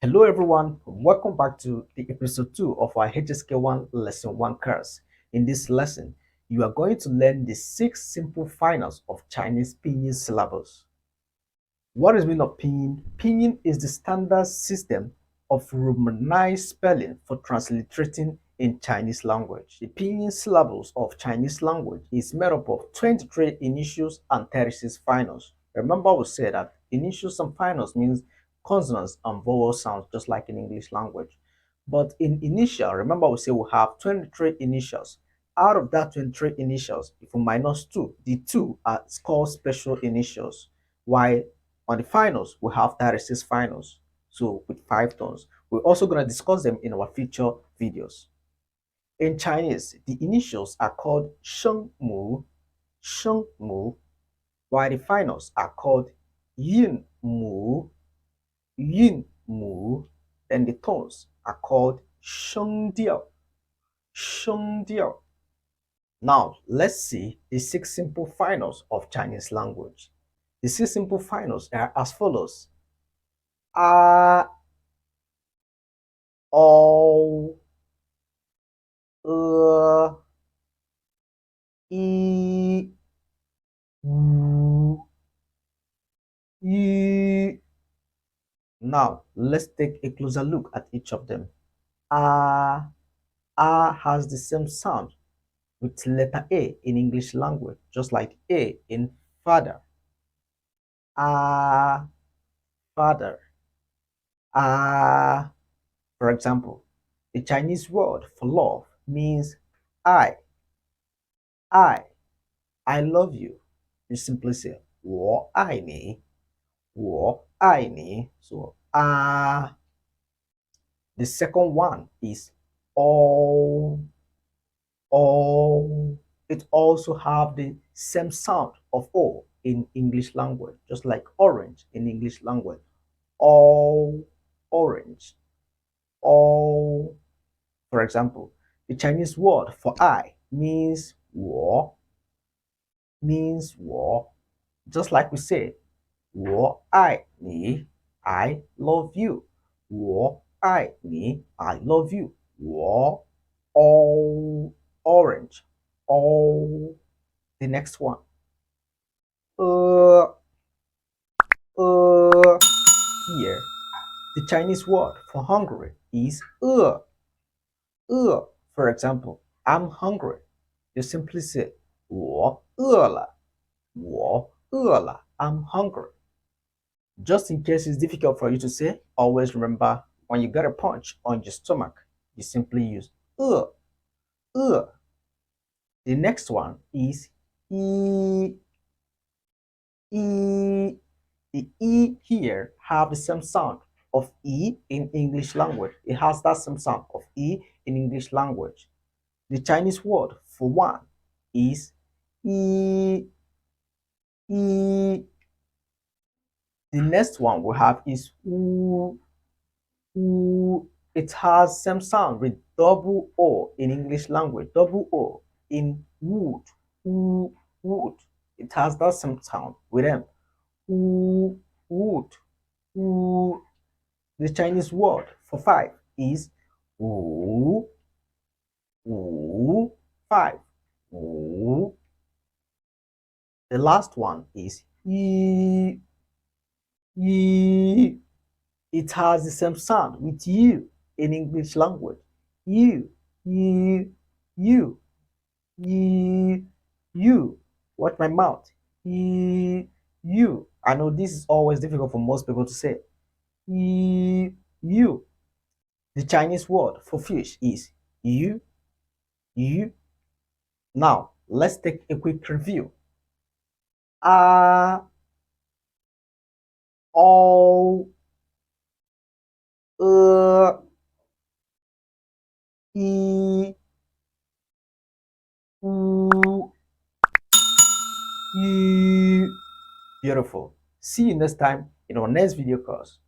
Hello everyone, welcome back to the episode 2 of our HSK1 Lesson 1 course. In this lesson, you are going to learn the 6 simple finals of Chinese pinyin syllables. What is mean of pinyin? Pinyin is the standard system of romanized spelling for transliterating in Chinese language. The pinyin syllables of Chinese language is made up of 23 initials and 36 finals. Remember we said that initials and finals means consonants and vowel sounds just like in English language. But in initial, remember we say we have 23 initials. Out of that 23 initials, if we minus 2, the 2 are called special initials. While on the finals, we have 36 finals, so with 5 tones. We're also going to discuss them in our future videos. In Chinese, the initials are called sheng mu, while the finals are called yin mu, then the tones are called sheng diao. Now, let's see the 6 simple finals of Chinese language. The 6 simple finals are as follows: a, o, i, u, y. Now, let's take a closer look at each of them. A has the same sound with letter A in English language, just like A in father. A, father. A, for example, the Chinese word for love means I. I. I love you. You simply say 我爱你,我爱你. So the second one is all. All. It also have the same sound of O in English language, just like orange in English language. All, orange. All. For example, the Chinese word for I means 我, just like we say 我爱你, I love you. 我爱你, I love you. 我 all orange, all. The next one. Uh, here, the Chinese word for hungry is 饿. For example, I'm hungry. You simply say 我饿了. 我饿了. I'm hungry. Just in case it's difficult for you to say, always remember when you get a punch on your stomach, you simply use 饿. The next one is e. The E here have the same sound of E in English language. It has that same sound of E in English language. The Chinese word for one is E. The next one we have is U. It has same sound with double O in English language. Double O in wood. Wood. It has that same sound with them. Wood. The Chinese word for 5 is 五. 5. The last one is yi. It has the same sound with you in English language. You. Watch my mouth. You. I know this is always difficult for most people to say. You. The Chinese word for fish is you. Now, let's take a quick review. All, e, u, you. Beautiful. See you next time in our next video course.